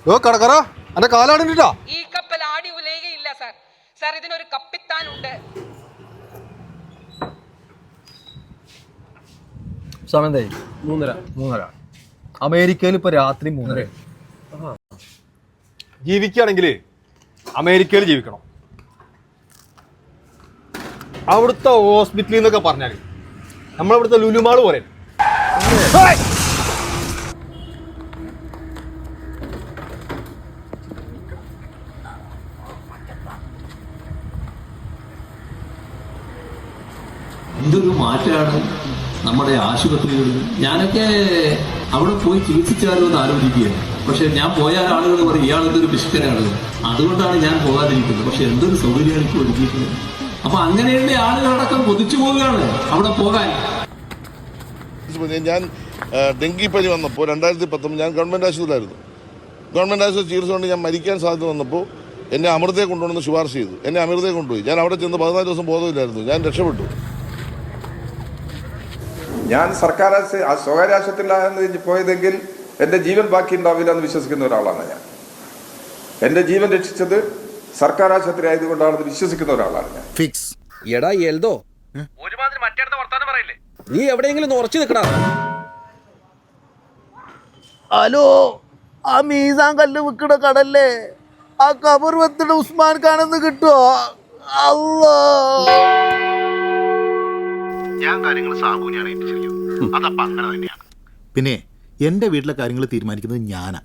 കടക്കറ എന്റെ കാലാടിട്ടാ. ഈ കപ്പൽ ആടി ഉലയുകയില്ല സാർ. സാർ ഇതിനൊരു കപ്പിത്താനുണ്ട്. സമയം എന്തായി? 3:30. അമേരിക്കയിൽ ഇപ്പൊ രാത്രി 3:30. ജീവിക്കുകയാണെങ്കിൽ അമേരിക്കയിൽ ജീവിക്കണം. അവിടുത്തെ ഹോസ്പിറ്റലിൽ നിന്നൊക്കെ പറഞ്ഞാൽ നമ്മളിവിടുത്തെ ലുലുമാള് പോലെ. എന്തൊരു മാറ്റാണ് നമ്മുടെ ആശുപത്രികളിൽ. ഞാനൊക്കെ അവിടെ പോയി ചികിത്സിച്ചാലോ എന്ന് ആലോചിക്കുകയാണ്. പക്ഷെ ഞാൻ പോയാൽ ആളുകൾ പറയും ഇയാളെന്തൊരു പിശുക്കനാണ്, അതുകൊണ്ടാണ് ഞാൻ പോകാതിരിക്കുന്നത്. പക്ഷെ എന്തൊരു സൗകര്യമാണ് ഇപ്പോൾ ഒരുക്കിയിരിക്കുന്നത്. അപ്പൊ അങ്ങനെയുള്ള ആളുകളടക്കം കൊതിച്ചു പോവുകയാണ് അവിടെ പോകാൻ. ഞാൻ ഡെങ്കിപ്പനി വന്നപ്പോൾ 2019 ഞാൻ ഗവൺമെൻറ് ആശുപത്രിയിലായിരുന്നു. ഗവൺമെൻറ് ആശുപത്രി ചികിത്സ കൊണ്ട് ഞാൻ മരിക്കാൻ സാധ്യത വന്നപ്പോൾ എന്നെ അമൃതയെ കൊണ്ടുവന്ന് ശുപാർശ ചെയ്തു. എന്നെ അമൃതയെ കൊണ്ടുപോയി. ഞാൻ അവിടെ ചെന്ന് 14 ദിവസം ബോധമില്ലായിരുന്നു. ഞാൻ രക്ഷപ്പെട്ടു. ഞാൻ സർക്കാർ സ്വകാര്യ ആശുപത്രിയിലാണ് പോയതെങ്കിൽ എൻ്റെ ജീവൻ ബാക്കി ഉണ്ടാവില്ല എന്ന് വിശ്വസിക്കുന്ന ഒരാളാണ് ഞാൻ. എൻ്റെ ജീവൻ രക്ഷിച്ചത് സർക്കാർ ആശുപത്രി ആയതുകൊണ്ടാണെന്ന് വിശ്വസിക്കുന്ന ഒരാളാണ് ഞാൻ. ഫിക്സ്. എടാ എൽദോ, ഒരുമാതിരി മറ്റേ വർത്താനം പറയില്ലേ? നീ എവിടെയെങ്കിലും ഉറച്ചു നിൽക്കടാ. ഹലോ, ആ മീസാൻ കല്ല് വിൽക്കണ കടല്ലേ? ആ കബർ വെത്തിട ഉസ്മാൻ ഖാനെന്ന് കിട്ടുമോ? അല്ലാ, ഞാൻ കാര്യങ്ങൾ സാബുവിനെയാണ് ഏൽപ്പിച്ചിരിക്കുന്നത്. അതപ്പം അങ്ങനെ തന്നെയാണ്. പിന്നെ എന്റെ വീട്ടിലെ കാര്യങ്ങൾ തീരുമാനിക്കുന്നത് ഞാനാ.